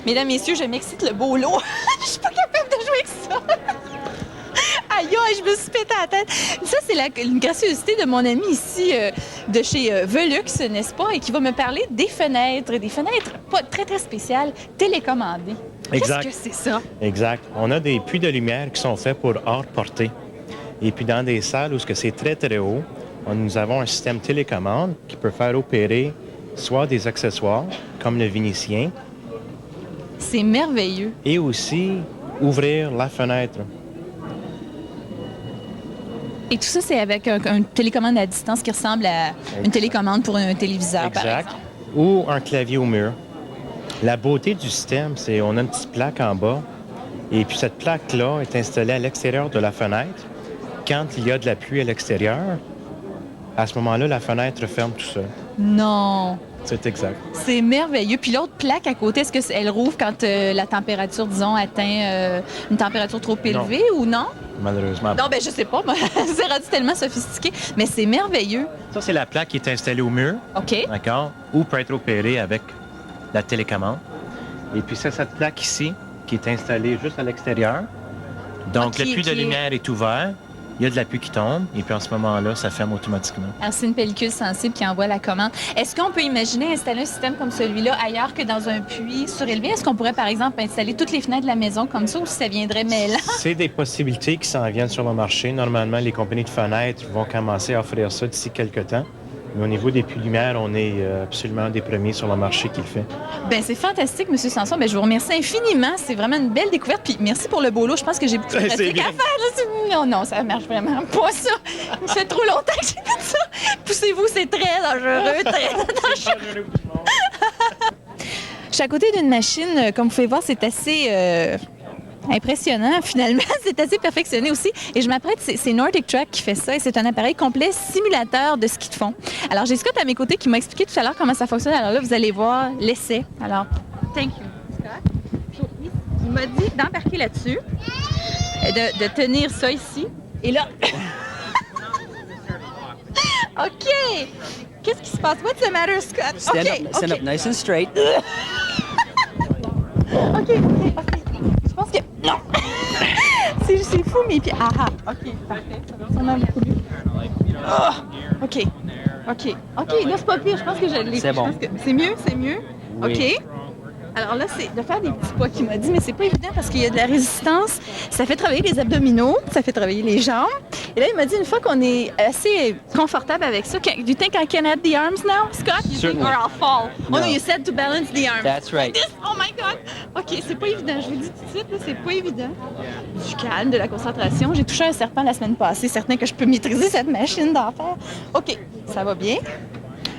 Mesdames, messieurs, je m'excite le beau lot. Je suis pas capable de jouer avec ça. Aïe, aïe, je me suis pété la tête. Ça, c'est une gracieuseté de mon ami ici de chez Velux, n'est-ce pas? Et qui va me parler des fenêtres pas très, très spéciales, télécommandées. Exact. Qu'est-ce que c'est ça? Exact. On a des puits de lumière qui sont faits pour hors portée. Et puis dans des salles où c'est très, très haut, nous avons un système télécommande qui peut faire opérer soit des accessoires, comme le Vénitien. C'est merveilleux. Et aussi ouvrir la fenêtre. Et tout ça, c'est avec un télécommande à distance qui ressemble à une télécommande pour un téléviseur, par Exact. exemple. Ou un clavier au mur. La beauté du système, c'est qu'on a une petite plaque en bas. Et puis cette plaque-là est installée à l'extérieur de la fenêtre. Quand il y a de la pluie à l'extérieur, à ce moment-là, la fenêtre ferme tout seul. Non. C'est exact. C'est merveilleux. Puis l'autre plaque à côté, est-ce qu'elle rouvre quand la température, disons, atteint une température trop élevée ou non? Malheureusement. Non, ben je sais pas. C'est rendu tellement sophistiqué. Mais c'est merveilleux. Ça, c'est la plaque qui est installée au mur. OK. D'accord? Ou peut être opérée avec la télécommande. Et puis, c'est cette plaque ici qui est installée juste à l'extérieur. Donc, le puits de lumière est ouvert. Il y a de la pluie qui tombe, et puis en ce moment-là, ça ferme automatiquement. Alors, c'est une pellicule sensible qui envoie la commande. Est-ce qu'on peut imaginer installer un système comme celui-là ailleurs que dans un puits surélevé? Est-ce qu'on pourrait, par exemple, installer toutes les fenêtres de la maison comme ça, ou si ça viendrait mêlant? C'est des possibilités qui s'en viennent sur le marché. Normalement, les compagnies de fenêtres vont commencer à offrir ça d'ici quelques temps. Mais au niveau des puits de lumière, on est absolument des premiers sur le marché qui le fait. Bien, c'est fantastique, M. Sanson. Bien, je vous remercie infiniment. C'est vraiment une belle découverte. Puis merci pour le beau lot. Je pense que j'ai beaucoup de pratique à faire. Non, ça marche vraiment pas, ça. Ça fait trop longtemps que j'ai fait ça. Poussez-vous, c'est très dangereux, très dangereux. Je suis à côté d'une machine. Comme vous pouvez voir, c'est assez... impressionnant, finalement. C'est assez perfectionné aussi. Et je m'apprête, c'est Nordic Track qui fait ça. Et c'est un appareil complet simulateur de ski de fond. Alors, j'ai Scott à mes côtés qui m'a expliqué tout à l'heure comment ça fonctionne. Alors là, vous allez voir l'essai. Alors, thank you, Scott. Il m'a dit d'embarquer là-dessus, de tenir ça ici. Et là... OK! Qu'est-ce qui se passe? What's the matter, Scott? Stand up nice and straight. OK. Je pense que... Non! c'est fou, mes pieds. Ah ah! OK, parfait. Ça va sûrement beaucoup mieux. Oh! OK. Là, c'est pas pire. Je pense que je l'ai. C'est bon. C'est mieux? Oui. OK. Alors là, c'est de faire des petits pas qu'il m'a dit, mais c'est pas évident parce qu'il y a de la résistance. Ça fait travailler les abdominaux, ça fait travailler les jambes. Et là, il m'a dit, une fois qu'on est assez confortable avec ça, do you think I can add the arms now, Scott? You Certainly. think or I'll fall? No. Oh no, you said to balance the arms. That's right. Like this? Oh my God! OK, c'est pas évident. Je vous dis tout de suite, là, c'est pas évident. Du calme, de la concentration. J'ai touché un serpent la semaine passée. Certain que je peux maîtriser cette machine d'enfer. OK, ça va bien.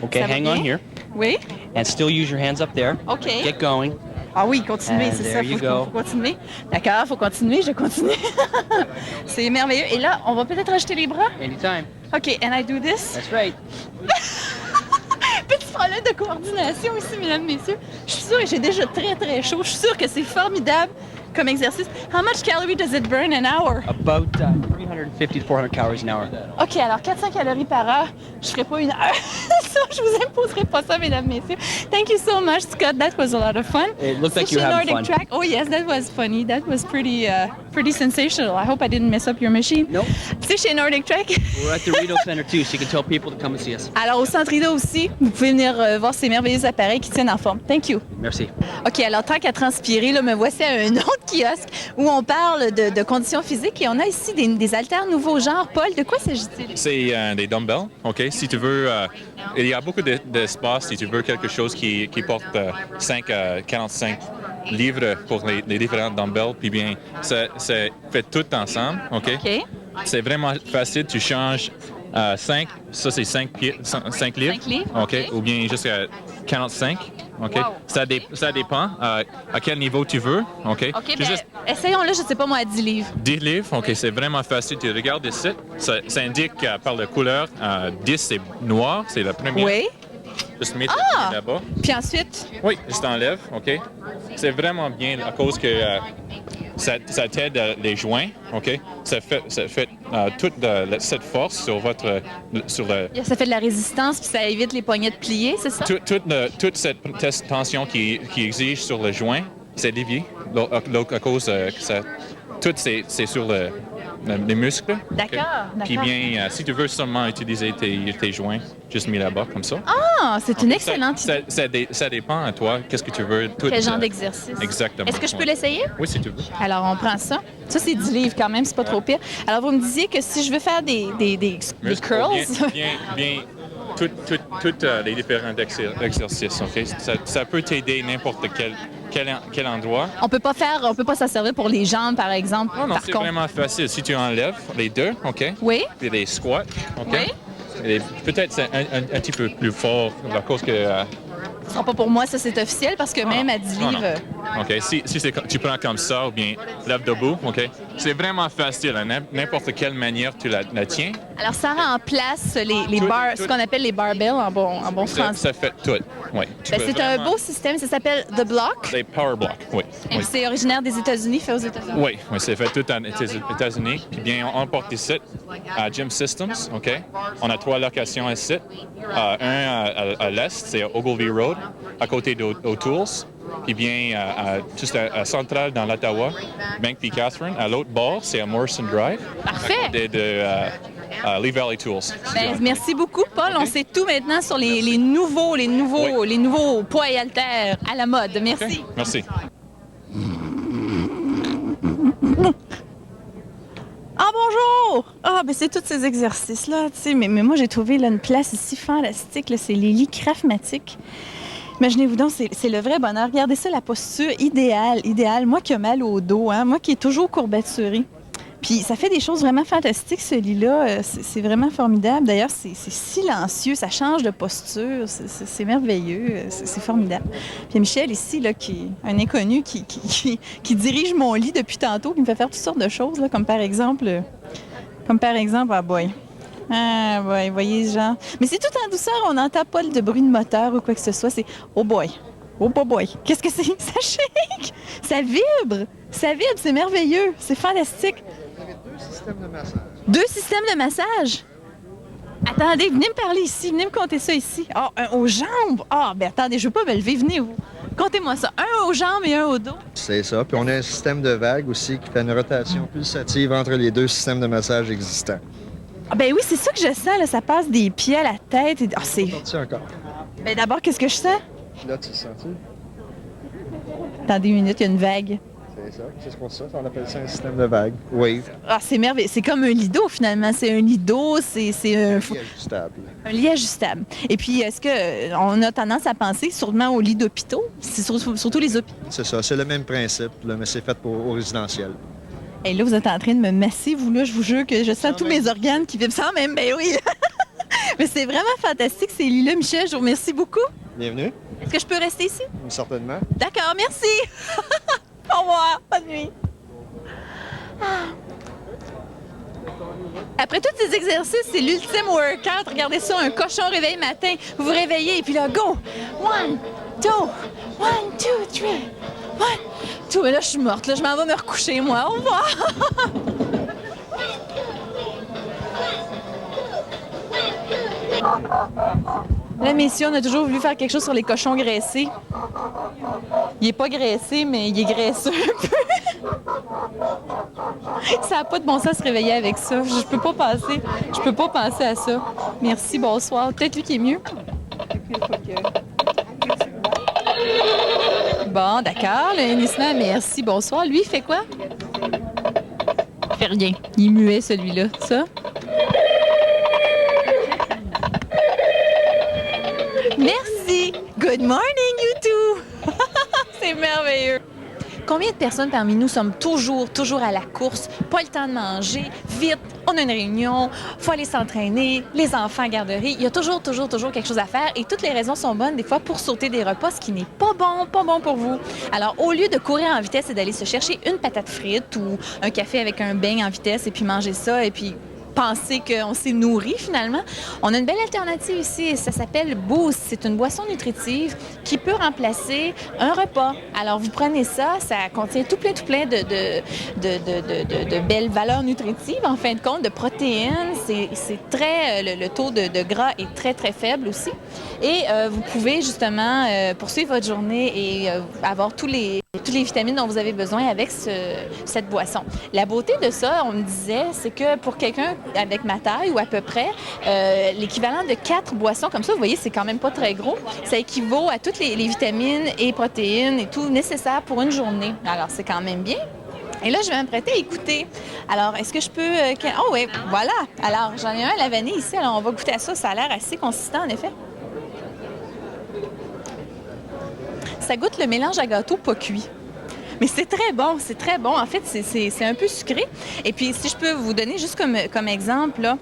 Okay, Ça va hang bien? on here. Oui? And still use your hands up there. OK. Get going. Ah oui, continuez, And c'est there ça. you Faut go. continuer. D'accord, faut continuer, je continue. C'est merveilleux. Et là, on va peut-être rajouter les bras. Anytime. OK, and I do this. That's right. Petit problème de coordination ici, mesdames, messieurs. Je suis sûre, et j'ai déjà très, très chaud. Je suis sûre que c'est formidable comme exercice. How much calorie does it burn an hour? About 350 to 400 calories an hour. OK, alors 400 calories par heure. Je ferai pas une heure. Ça, je vous imposerai pas ça, mesdames, messieurs. Thank you so much, Scott. That was a lot of fun. It looked like C'est you were chez having Nordic fun. Track. Oh yes, that was funny. That was pretty sensational. I hope I didn't mess up your machine. Nope. C'est chez Nordic Track. We're at the Rideau Center too, so you can tell people to come and see us. Alors, au Centre Rideau aussi, vous pouvez venir voir ces merveilleux appareils qui tiennent en forme. Thank you. Merci. OK, alors tant qu'à transpirer, là, me voici à un autre kiosque où on parle de conditions physiques et on a ici des haltères nouveaux genres. Paul, de quoi s'agit-il? C'est des dumbbells, OK? Si tu veux, il y a beaucoup d'espace si tu veux quelque chose qui porte 5 à 45 livres pour les différents dumbbells, puis bien, c'est fait tout ensemble, OK? OK. C'est vraiment facile, tu changes 5, ça c'est 5 livres, 5 livres, OK? OK. Ou bien jusqu'à 45, OK? Wow. Ça dépend à quel niveau tu veux, OK? OK, Tu bien, juste essayons là, je sais pas moi, à 10 livres. 10 livres, OK, c'est vraiment facile. Tu regardes ici, ça indique par la couleur, 10 c'est noir, c'est la première. Oui. Juste mettre là-bas. Puis ensuite, Oui, je t'enlève, OK? C'est vraiment bien à cause que ça t'aide les joints, OK? Ça fait toute cette force sur sur le... ça fait de la résistance puis ça évite les poignets de plier, c'est ça? Toute cette tension qui exige sur le joint, c'est dévié à cause que ça, tout c'est sur les muscles. D'accord, Puis d'accord. bien, si tu veux seulement utiliser tes joints, juste mis là-bas comme ça. Ah, c'est une excellente idée. Ça dépend à toi, qu'est-ce que tu veux. Quel genre d'exercice? Exactement. Est-ce que je peux Ouais. l'essayer? Oui, si tu veux. Alors, on prend ça. Ça, c'est 10 livres quand même, c'est pas trop pire. Alors, vous me disiez que si je veux faire des Muscles, curls... bien, tous les différents exercices, OK? Ça peut t'aider n'importe quel endroit. On peut pas s'en servir pour les jambes, par exemple. Non, par c'est contre. vraiment facile. Si tu enlèves les deux, OK? Oui? Puis les squats, OK? Oui. Et peut-être c'est un petit peu plus fort à cause que... Ce sera pas pour moi, ça, c'est officiel, parce que même à 10 non, livres... non. OK. Si tu prends comme ça ou bien lève debout, OK? C'est vraiment facile. À n'importe quelle manière tu la tiens, Alors, ça rend en place les bars, ce qu'on appelle les barbells en bon français. ça fait tout. Oui. Ben, c'est un beau système, ça s'appelle The Block. Les power blocks, oui. Et Oui. c'est originaire des États-Unis, fait aux États-Unis. Oui, c'est fait tout aux États-Unis. Puis bien, on porte ici à Gym Systems, OK? On a 3 locations ici. Un à l'est, c'est Ogilvie Road, à côté d'O'Toole's. Puis bien, juste à Central dans l'Ottawa, Bank P. Catherine. À l'autre bord, c'est à Morrison Drive. Parfait. De Lee Valley Tools. Ben, merci beaucoup, Paul. On sait tout maintenant sur les nouveaux poids et haltères à la mode. Merci. OK? Merci. Ah, bonjour! Ah, ben c'est tous ces exercices-là, tu sais. Mais moi, j'ai trouvé là, une place ici fantastique. Là, c'est les lits Craftmatic. Imaginez-vous donc, c'est le vrai bonheur. Regardez ça, la posture idéale. Moi qui ai mal au dos, hein, moi qui ai toujours courbaturé. Puis ça fait des choses vraiment fantastiques, ce lit-là. C'est vraiment formidable. D'ailleurs, c'est silencieux, ça change de posture. C'est merveilleux, c'est formidable. Puis Michel ici, là, qui est un inconnu qui dirige mon lit depuis tantôt, qui me fait faire toutes sortes de choses, là, comme par exemple, ah boy. Ah boy, voyez, genre. Mais c'est tout en douceur, on n'entend pas de bruit de moteur ou quoi que ce soit. C'est oh boy. Oh boy, qu'est-ce que c'est? Ça shake! Ça vibre! C'est merveilleux! C'est fantastique! Vous avez 2 systèmes de massage. 2 systèmes de massage? Attendez, venez me parler ici, venez me compter ça ici. Ah, un aux jambes! Ah, ben attendez, je veux pas me lever, venez vous. Comptez-moi ça. Un aux jambes et un au dos. C'est ça. Puis on a un système de vague aussi qui fait une rotation pulsative entre les 2 systèmes de massage existants. Ah, ben oui, c'est ça que je sens, là. Ça passe des pieds à la tête. Ah, c'est... Sorti encore. Ben d'abord, qu'est-ce que je sens? Là, tu le sens-tu? Attendez une minute, il y a une vague. C'est ça. C'est pour ça. On appelle ça un système de vague. Oui. Ah, c'est merveilleux. C'est comme un lido, finalement. C'est un lido, c'est un... C'est ajustable. Un lit ajustable. Et puis, est-ce qu'on a tendance à penser sûrement aux lits d'hôpitaux? C'est surtout les hôpitaux. C'est ça. C'est le même principe, là, mais c'est fait au résidentiel. Et là, vous êtes en train de me masser, vous, là. Je vous jure que je sens tous mes organes qui vibrent sans même. Ben oui! Mais c'est vraiment fantastique, ces lits-là, Michel. Je vous remercie beaucoup. Bienvenue. Est-ce que je peux rester ici? Certainement. D'accord, merci. Au revoir. Bonne nuit. Après tous ces exercices, c'est l'ultime workout. Regardez ça, un cochon réveil matin. Vous vous réveillez et puis là, go! 1, 2, 1, 2, 3. 1, 2. Mais là, je suis morte. Là, je m'en vais me recoucher, moi. Au revoir. Là, messieurs, on a toujours voulu faire quelque chose sur les cochons graissés. Il est pas graissé, mais il est graisseux un peu. Ça n'a pas de bon sens de se réveiller avec ça. Je peux pas penser à ça. Merci, bonsoir. Peut-être lui qui est mieux. Bon, d'accord. Le hennissement, merci, bonsoir. Lui, il fait quoi? Il fait rien. Il est muet, celui-là. Ça? Merci. Good morning, you two. C'est merveilleux. Combien de personnes parmi nous sommes toujours à la course, pas le temps de manger, vite, on a une réunion, faut aller s'entraîner, les enfants à garderie, il y a toujours quelque chose à faire et toutes les raisons sont bonnes des fois pour sauter des repas, ce qui n'est pas bon pour vous. Alors, au lieu de courir en vitesse et d'aller se chercher une patate frite ou un café avec un beigne en vitesse et puis manger ça et puis penser qu'on s'est nourri finalement. On a une belle alternative ici, ça s'appelle Boost. C'est une boisson nutritive qui peut remplacer un repas. Alors vous prenez ça, ça contient tout plein de belles valeurs nutritives en fin de compte, de protéines. C'est très, le taux de gras est très faible aussi. Et vous pouvez justement poursuivre votre journée et avoir tous les Toutes les vitamines dont vous avez besoin avec cette boisson. La beauté de ça, on me disait, c'est que pour quelqu'un avec ma taille ou à peu près, l'équivalent de 4 boissons comme ça, vous voyez, c'est quand même pas très gros, ça équivaut à toutes les vitamines et protéines et tout nécessaire pour une journée. Alors, c'est quand même bien. Et là, je vais m'apprêter à écouter. Alors, est-ce que je peux... Oh oui, voilà. Alors, j'en ai un à la vanille ici. Alors, on va goûter à ça. Ça a l'air assez consistant, en effet. Ça goûte le mélange à gâteau pas cuit. Mais c'est très bon, c'est très bon. En fait, c'est un peu sucré. Et puis, si je peux vous donner juste comme exemple, là,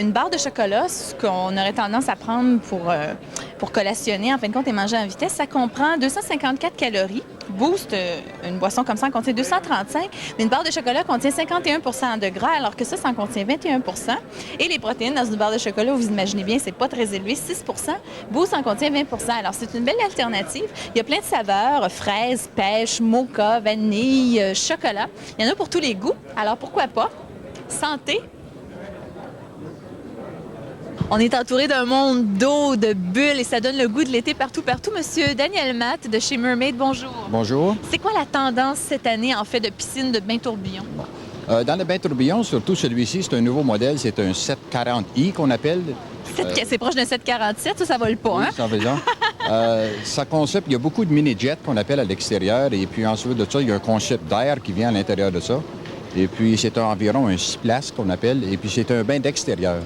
une barre de chocolat, ce qu'on aurait tendance à prendre pour collationner, en fin de compte, et manger en vitesse, ça comprend 254 calories. Boost, une boisson comme ça en contient 235, mais une barre de chocolat contient 51 de gras, alors que ça en contient 21 Et les protéines dans une barre de chocolat, vous imaginez bien, c'est pas très élevé, 6 Boost en contient 20 Alors, c'est une belle alternative. Il y a plein de saveurs, fraises, pêche, mocha, vanille, chocolat. Il y en a pour tous les goûts, alors pourquoi pas? Santé! On est entouré d'un monde d'eau, de bulles et ça donne le goût de l'été partout. Monsieur Daniel Matt de chez Mermaid, bonjour. Bonjour. C'est quoi la tendance cette année, en fait, de piscine de bain tourbillon? Dans le bain tourbillon, surtout celui-ci, c'est un nouveau modèle, c'est un 740i qu'on appelle. C'est proche d'un 747, ça vole pas, oui, hein? ça raison. Ça concept, il y a beaucoup de mini-jets qu'on appelle à l'extérieur et puis ensuite de ça, il y a un concept d'air qui vient à l'intérieur de ça. Et puis c'est environ un 6 places qu'on appelle et puis c'est un bain d'extérieur.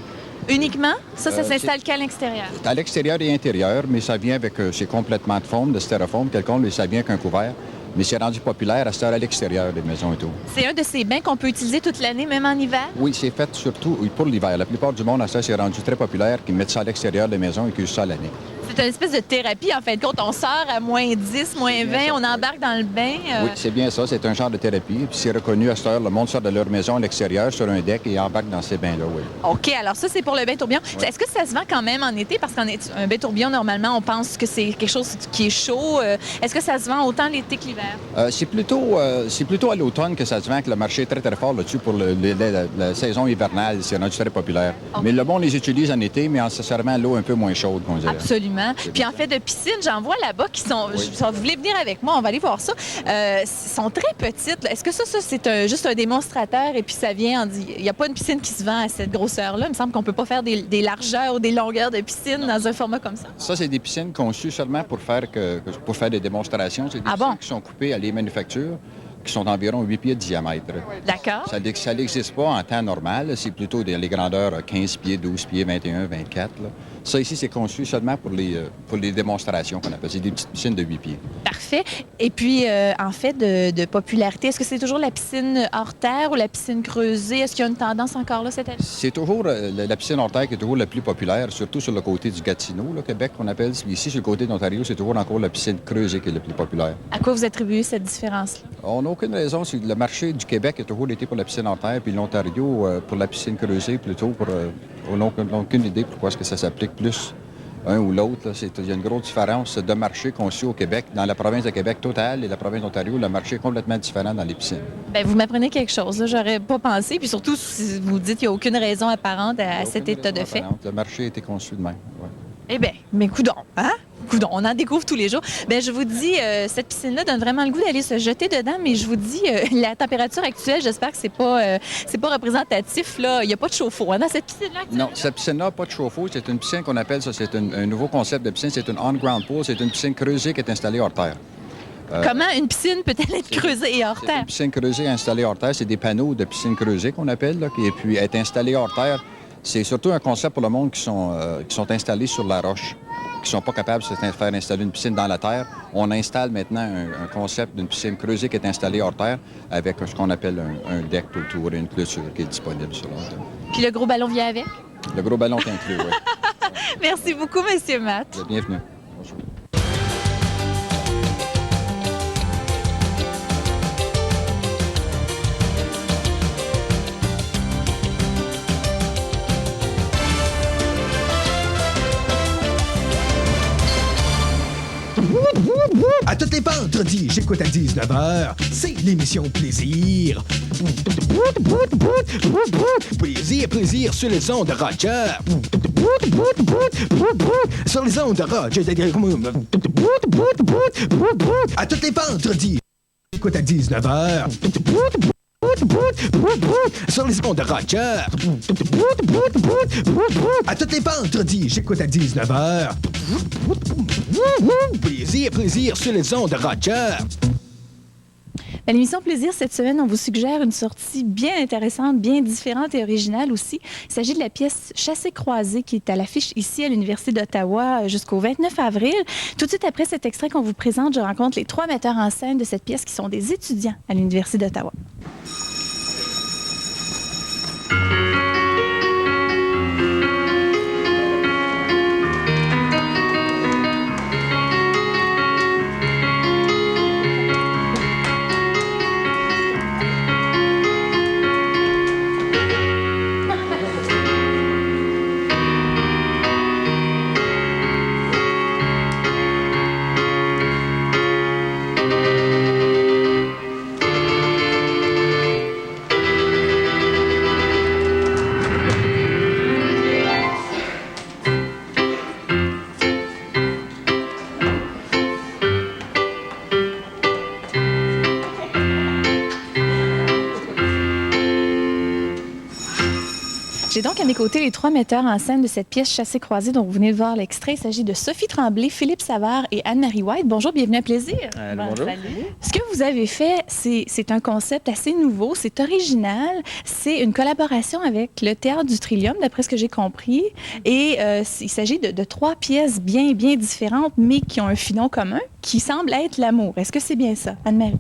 Uniquement? Ça s'installe qu'à l'extérieur? À l'extérieur et intérieur, mais ça vient avec... c'est complètement de foam, de styrofoam, quelconque, mais ça vient qu'un couvert. Mais c'est rendu populaire à cette heure à l'extérieur des maisons et tout. C'est un de ces bains qu'on peut utiliser toute l'année, même en hiver? Oui, c'est fait surtout pour l'hiver. La plupart du monde, à ça, c'est rendu très populaire, qu'ils mettent ça à l'extérieur des maisons et qu'ils usent ça l'année. C'est une espèce de thérapie, en fin de compte. On sort à moins 10, moins 20, on embarque dans le bain. Oui, c'est bien ça. C'est un genre de thérapie. Puis c'est reconnu à cette heure. Le monde sort de leur maison à l'extérieur, sur un deck, et embarque dans ces bains-là, oui. OK, alors ça, c'est pour le bain tourbillon. Oui. Est-ce que ça se vend quand même en été? Parce qu'un bain tourbillon, normalement, on pense que c'est quelque chose qui est chaud. Est-ce que ça se vend autant l'été que l'hiver? C'est plutôt à l'automne que ça se vend, que le marché est très, très fort là-dessus pour la saison hivernale. C'est rendu très populaire. Okay. Mais le monde les utilise en été, mais en se servant l'eau un peu moins chaude, qu'on dirait. Absolument. Puis en fait, de piscine, j'en vois là-bas qui sont... Oui. Vous voulez venir avec moi? On va aller voir ça. Sont très petites. Est-ce que ça c'est juste un démonstrateur et puis ça vient en dit... Il n'y a pas une piscine qui se vend à cette grosseur-là. Il me semble qu'on ne peut pas faire des largeurs ou des longueurs de piscine dans un format comme ça. Ça, c'est des piscines conçues seulement pour faire des démonstrations. C'est des piscines qui sont coupées à les manufactures, qui sont d'environ 8 pieds de diamètre. D'accord. Ça n'existe pas en temps normal. C'est plutôt les grandeurs 15 pieds, 12 pieds, 21, 24. Là. Ça, ici, c'est conçu seulement pour les démonstrations qu'on appelle. C'est des petites piscines de 8 pieds. Parfait. Et puis, en fait, de popularité, est-ce que c'est toujours la piscine hors terre ou la piscine creusée? Est-ce qu'il y a une tendance encore là cette année? C'est toujours la piscine hors terre qui est toujours la plus populaire, surtout sur le côté du Gatineau, le Québec, qu'on appelle. Ici, sur le côté de l'Ontario, c'est toujours encore la piscine creusée qui est la plus populaire. À quoi vous attribuez cette différence-là? On n'a aucune raison. Le marché du Québec a toujours été pour la piscine hors terre, puis l'Ontario pour la piscine creusée, plutôt on n'a aucune idée pourquoi est-ce que ça s'applique plus un ou l'autre. Il y a une grosse différence de marché conçu au Québec. Dans la province de Québec totale et la province d'Ontario, le marché est complètement différent dans les piscines. Bien, vous m'apprenez quelque chose. Là. J'aurais pas pensé. Puis surtout, si vous dites qu'il n'y a aucune raison apparente à cet état de fait. Le marché a été conçu de même. Ouais. Eh bien, mais coudonc, hein? Coudonc, on en découvre tous les jours. Bien, je vous dis, cette piscine-là donne vraiment le goût d'aller se jeter dedans, mais je vous dis, la température actuelle, j'espère que c'est pas représentatif, là. Il n'y a pas de chauffe-eau, hein, dans cette piscine-là? Non, cette piscine-là n'a pas de chauffe-eau. C'est une piscine qu'on appelle ça, c'est un nouveau concept de piscine. C'est une on-ground pool. C'est une piscine creusée qui est installée hors terre. Comment une piscine peut-elle être creusée et hors terre? Une piscine creusée installée hors terre, c'est des panneaux de piscine creusée qu'on appelle, là, et puis être installée hors terre. C'est surtout un concept pour le monde qui sont installés sur la roche, qui ne sont pas capables de se faire installer une piscine dans la terre. On installe maintenant un concept d'une piscine creusée qui est installée hors terre avec ce qu'on appelle un deck autour et une clôture qui est disponible sur l'autre. Puis le gros ballon vient avec? Le gros ballon est inclus, oui. Merci beaucoup, M. Matt. Bienvenue. Bonjour. À tous les vendredis, j'écoute à 19h. C'est l'émission Plaisir. Plaisir sur les ondes de Roger. Sur les ondes de Roger. À tous les vendredis. J'écoute à 19h. Sur les ondes de Roger. À toutes les vendredis, j'écoute à 19h. Plaisir sur les ondes de Roger. À l'émission Plaisir, cette semaine, on vous suggère une sortie bien intéressante, bien différente et originale aussi. Il s'agit de la pièce Chassé-croisé qui est à l'affiche ici à l'Université d'Ottawa jusqu'au 29 avril. Tout de suite après cet extrait qu'on vous présente, je rencontre les 3 metteurs en scène de cette pièce qui sont des étudiants à l'Université d'Ottawa. J'ai donc à mes côtés les 3 metteurs en scène de cette pièce Chassé-croisé dont vous venez de voir l'extrait. Il s'agit de Sophie Tremblay, Philippe Savard et Anne-Marie White. Bonjour, bienvenue à Plaisir. Bonjour. Ce que vous avez fait, c'est un concept assez nouveau, c'est original. C'est une collaboration avec le Théâtre du Trillium, d'après ce que j'ai compris. Et il s'agit de 3 pièces bien différentes, mais qui ont un filon commun, qui semble être l'amour. Est-ce que c'est bien ça, Anne-Marie?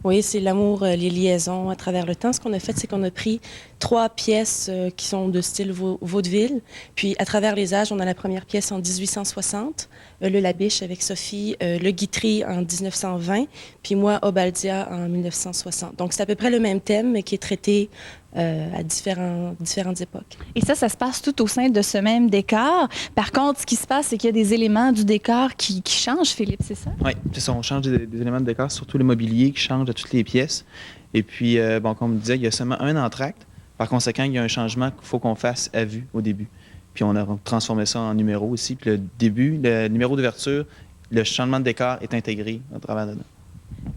Oui, c'est l'amour, les liaisons à travers le temps. Ce qu'on a fait, c'est qu'on a pris 3 pièces qui sont de style vaudeville. Puis, à travers les âges, on a la première pièce en 1860, Le Labiche avec Sophie, Le Guitry en 1920, puis moi, Obaldia en 1960. Donc, c'est à peu près le même thème, mais qui est traité à différentes époques. Et ça se passe tout au sein de ce même décor. Par contre, ce qui se passe, c'est qu'il y a des éléments du décor qui changent, Philippe, c'est ça? Oui, c'est ça. On change des éléments de décor, surtout le mobilier qui change de toutes les pièces. Et puis, comme on me disait, il y a seulement un entracte. Par conséquent, il y a un changement qu'il faut qu'on fasse à vue au début. Puis on a transformé ça en numéro aussi. Puis le numéro d'ouverture, le changement de décor est intégré à travers dedans.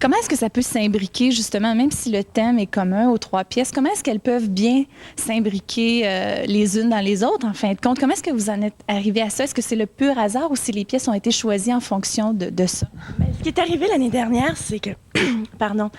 Comment est-ce que ça peut s'imbriquer, justement, même si le thème est commun aux 3 pièces, comment est-ce qu'elles peuvent bien s'imbriquer les unes dans les autres, en fin de compte? Comment est-ce que vous en êtes arrivé à ça? Est-ce que c'est le pur hasard ou si les pièces ont été choisies en fonction de ça? Ce qui est arrivé l'année dernière, c'est que, pardon,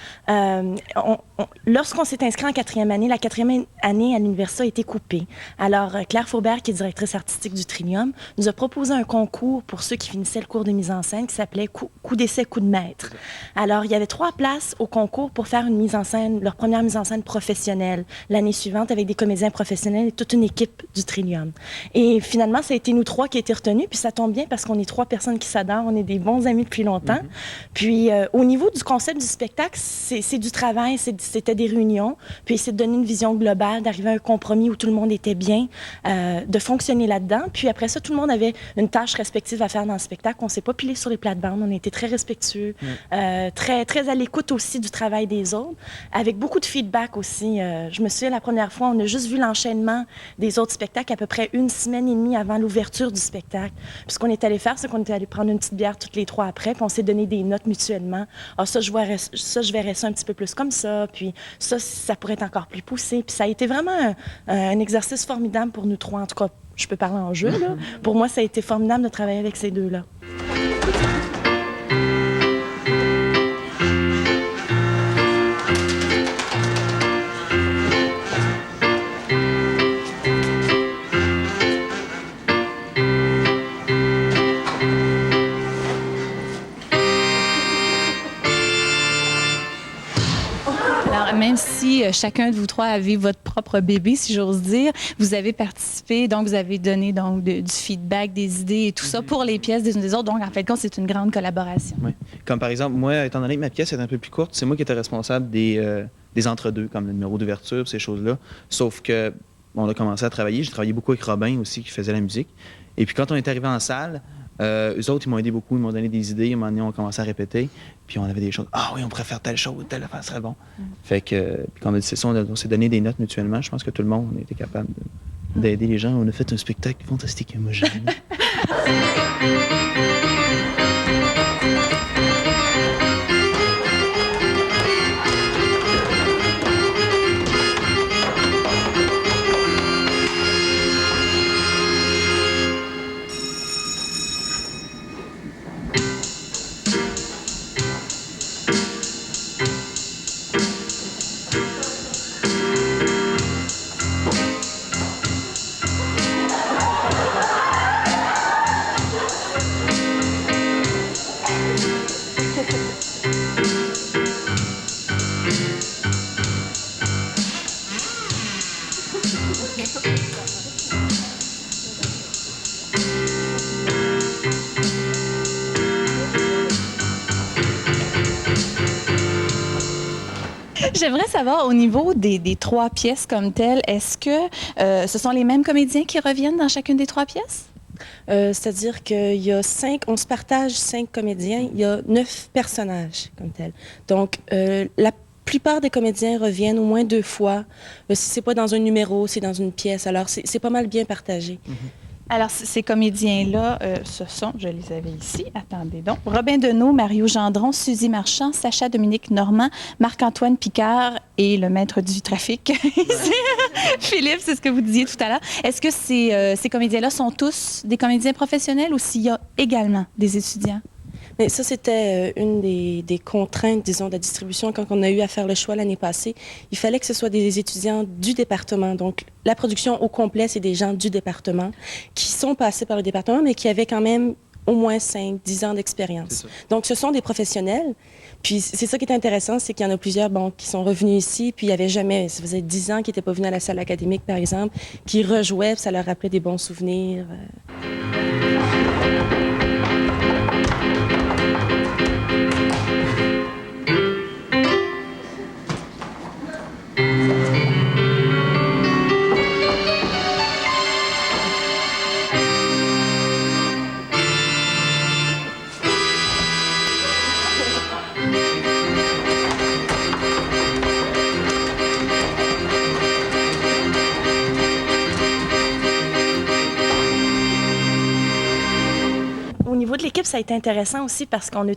lorsqu'on s'est inscrit en 4e année, la 4e année à l'université a été coupée. Alors, Claire Faubert, qui est directrice artistique du Trillium, nous a proposé un concours pour ceux qui finissaient le cours de mise en scène qui s'appelait Coup d'essai, coup de maître. Alors, il y avait 3 places au concours pour faire une mise en scène, leur première mise en scène professionnelle l'année suivante avec des comédiens professionnels et toute une équipe du Trillium. Et finalement, ça a été nous 3 qui étaient retenus, puis ça tombe bien parce qu'on est 3 personnes qui s'adorent, on est des bons amis depuis longtemps. Puis, au niveau du concept du spectacle, c'est du travail, c'était des réunions, puis c'est de donner une vision globale, d'arriver à un compromis où tout le monde était bien, de fonctionner là-dedans. Puis après ça, tout le monde avait une tâche respective à faire dans le spectacle. On s'est pas pilé sur les plates-bandes, on a été très respectueux, très à l'écoute aussi du travail des autres, avec beaucoup de feedback aussi. Je me souviens, la première fois, on a juste vu l'enchaînement des autres spectacles à peu près 1 semaine et demie avant l'ouverture du spectacle. Puis ce qu'on est allé faire, c'est qu'on est allé prendre une petite bière toutes les 3 après, puis on s'est donné des notes mutuellement. Ah, ça, je verrais ça un petit peu plus comme ça, puis ça pourrait être encore plus poussé. Puis ça a été vraiment un exercice formidable pour nous 3. En tout cas, je peux parler en jeu, là. Pour moi, ça a été formidable de travailler avec ces 2-là. Même si chacun de vous 3 avait votre propre bébé, si j'ose dire, vous avez participé, donc vous avez donné du feedback, des idées et tout ça pour les pièces des unes des autres. Donc, en fait, c'est une grande collaboration. Oui. Comme par exemple, moi, étant donné que ma pièce est un peu plus courte, c'est moi qui étais responsable des entre-deux, comme le numéro d'ouverture, ces choses-là. Sauf que on a commencé à travailler. J'ai travaillé beaucoup avec Robin aussi, qui faisait la musique. Et puis quand on est arrivé en salle, eux autres, ils m'ont aidé beaucoup, ils m'ont donné des idées, à un moment donné, on a commencé à répéter, puis on avait des choses, ah oui, on pourrait faire telle chose, telle affaire serait bon. Fait que, puis quand on a dit c'est ça, on s'est donné des notes mutuellement, je pense que tout le monde a été capable d'aider les gens. On a fait un spectacle fantastique, homogène. J'aimerais savoir, au niveau des 3 pièces comme telles, est-ce que ce sont les mêmes comédiens qui reviennent dans chacune des 3 pièces? C'est-à-dire qu'il y a 5, on se partage 5 comédiens, il y a 9 personnages comme tels. Donc, la plupart des comédiens reviennent au moins 2 fois. Si c'est pas dans un numéro, c'est dans une pièce. Alors, c'est pas mal bien partagé. Alors, ces comédiens-là, ce sont, je les avais ici, attendez donc, Robin Deneau, Mario Gendron, Suzy Marchand, Sacha Dominique Normand, Marc-Antoine Picard et le maître du trafic. Philippe, c'est ce que vous disiez tout à l'heure. Est-ce que ces comédiens-là sont tous des comédiens professionnels ou s'il y a également des étudiants? Mais ça, c'était une des contraintes, disons, de la distribution quand on a eu à faire le choix l'année passée. Il fallait que ce soit des étudiants du département. Donc, la production au complet, c'est des gens du département qui sont passés par le département, mais qui avaient quand même au moins 5-10 ans d'expérience. Donc, ce sont des professionnels. Puis, c'est ça qui est intéressant, c'est qu'il y en a plusieurs qui sont revenus ici, puis il n'y avait jamais, ça faisait 10 ans qu'ils n'étaient pas venus à la salle académique, par exemple, qui rejouaient, puis ça leur rappelait des bons souvenirs. Au niveau de l'équipe, ça a été intéressant aussi parce qu'on a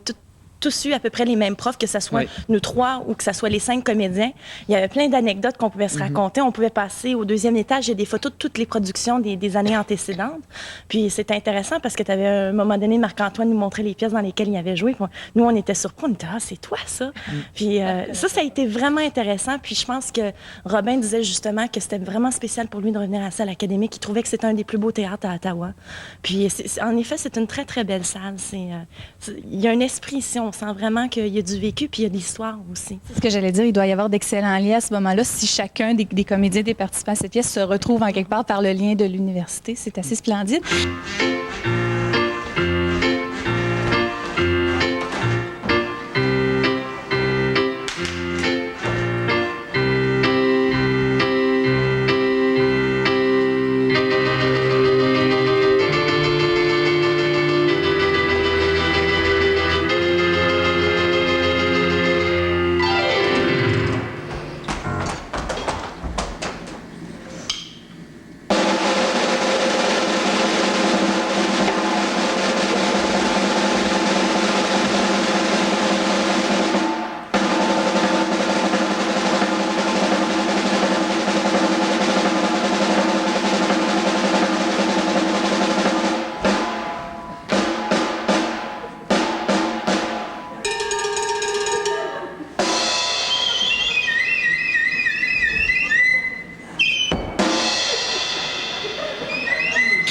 tous eu à peu près les mêmes profs, que ce soit nous 3 ou que ce soit les 5 comédiens. Il y avait plein d'anecdotes qu'on pouvait se raconter. On pouvait passer au 2e étage. Il y a des photos de toutes les productions des années antécédentes. Puis c'était intéressant parce que tu avais à un moment donné, Marc-Antoine nous montrait les pièces dans lesquelles il avait joué. Puis nous, on était surpris. On était « Ah, c'est toi, ça? » Puis ça a été vraiment intéressant. Puis je pense que Robin disait justement que c'était vraiment spécial pour lui de revenir à la salle académique. Il trouvait que c'était un des plus beaux théâtres à Ottawa. Puis en effet, c'est une très, très belle salle. Il y a un esprit ici. On sent vraiment qu'il y a du vécu, puis il y a de l'histoire aussi. C'est ce que j'allais dire. Il doit y avoir d'excellents liens à ce moment-là. Si chacun des comédiens, des participants à cette pièce se retrouve en quelque part par le lien de l'université, c'est assez splendide.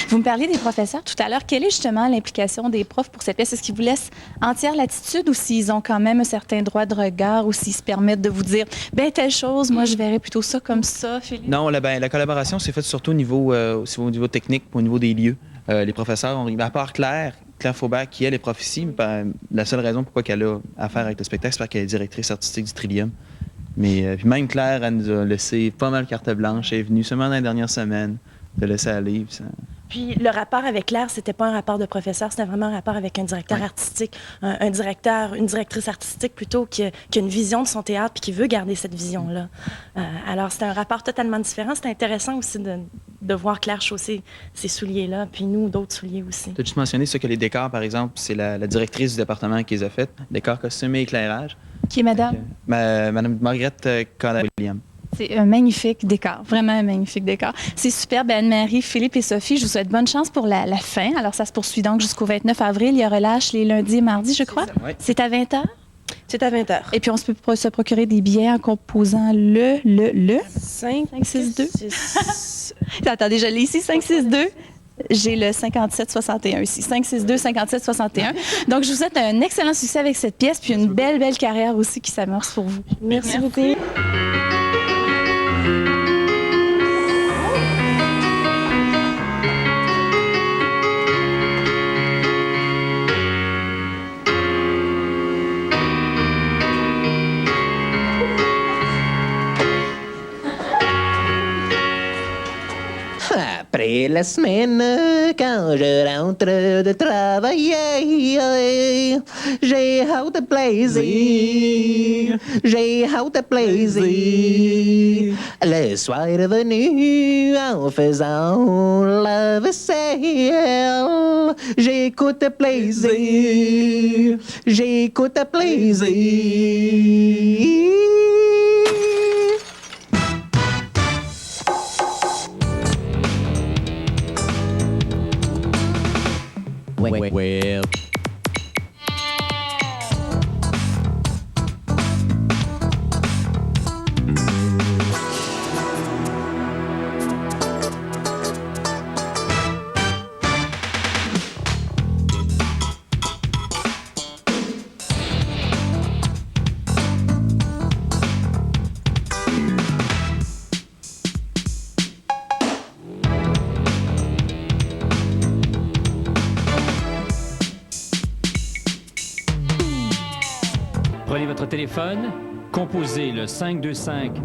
Vous me parliez des professeurs tout à l'heure. Quelle est justement l'implication des profs pour cette pièce? Est-ce qu'ils vous laissent entière latitude ou s'ils ont quand même un certain droit de regard ou s'ils se permettent de vous dire « ben telle chose, moi je verrais plutôt ça comme ça, Philippe? » Non, la collaboration s'est faite surtout au niveau technique, au niveau des lieux. Les professeurs, à part Claire Faubert, qui elle est prof ici, la seule raison pourquoi elle a affaire avec le spectacle, c'est parce qu'elle est directrice artistique du Trillium. Mais puis même Claire, elle nous a laissé pas mal carte blanche. Elle est venue seulement dans la dernière semaine de laisser aller. Puis le rapport avec Claire, c'était pas un rapport de professeur, c'était vraiment un rapport avec un directeur artistique, un directeur, une directrice artistique plutôt qui a une vision de son théâtre puis qui veut garder cette vision-là. Alors c'était un rapport totalement différent. C'était intéressant aussi de voir Claire chausser ces souliers-là, puis nous, d'autres souliers aussi. Tu as juste mentionné ça que les décors, par exemple, c'est la directrice du département qui les a fait. Décors, costumes et éclairage. Qui est madame? Madame Marguerite William. C'est un magnifique décor, vraiment un magnifique décor. C'est superbe. Anne-Marie, Philippe et Sophie, je vous souhaite bonne chance pour la fin. Alors, ça se poursuit donc jusqu'au 29 avril. Il y a relâche les lundis et mardis, je crois. C'est à 20h? C'est à 20h. Et puis, on peut se procurer des billets en composant le 562. Attendez, je l'ai ici, 562. J'ai le 5761 ici, 562-5761. Donc, je vous souhaite un excellent succès avec cette pièce, puis une belle carrière aussi qui s'amorce pour vous. Merci beaucoup. la semaine quand je rentre de travailler. J'ai hâte de plaisir, j'ai hâte de plaisir. Le soir est venu en faisant la vaisselle. J'écoute plaisir, j'écoute plaisir. Well. Prenez votre téléphone, composez le 525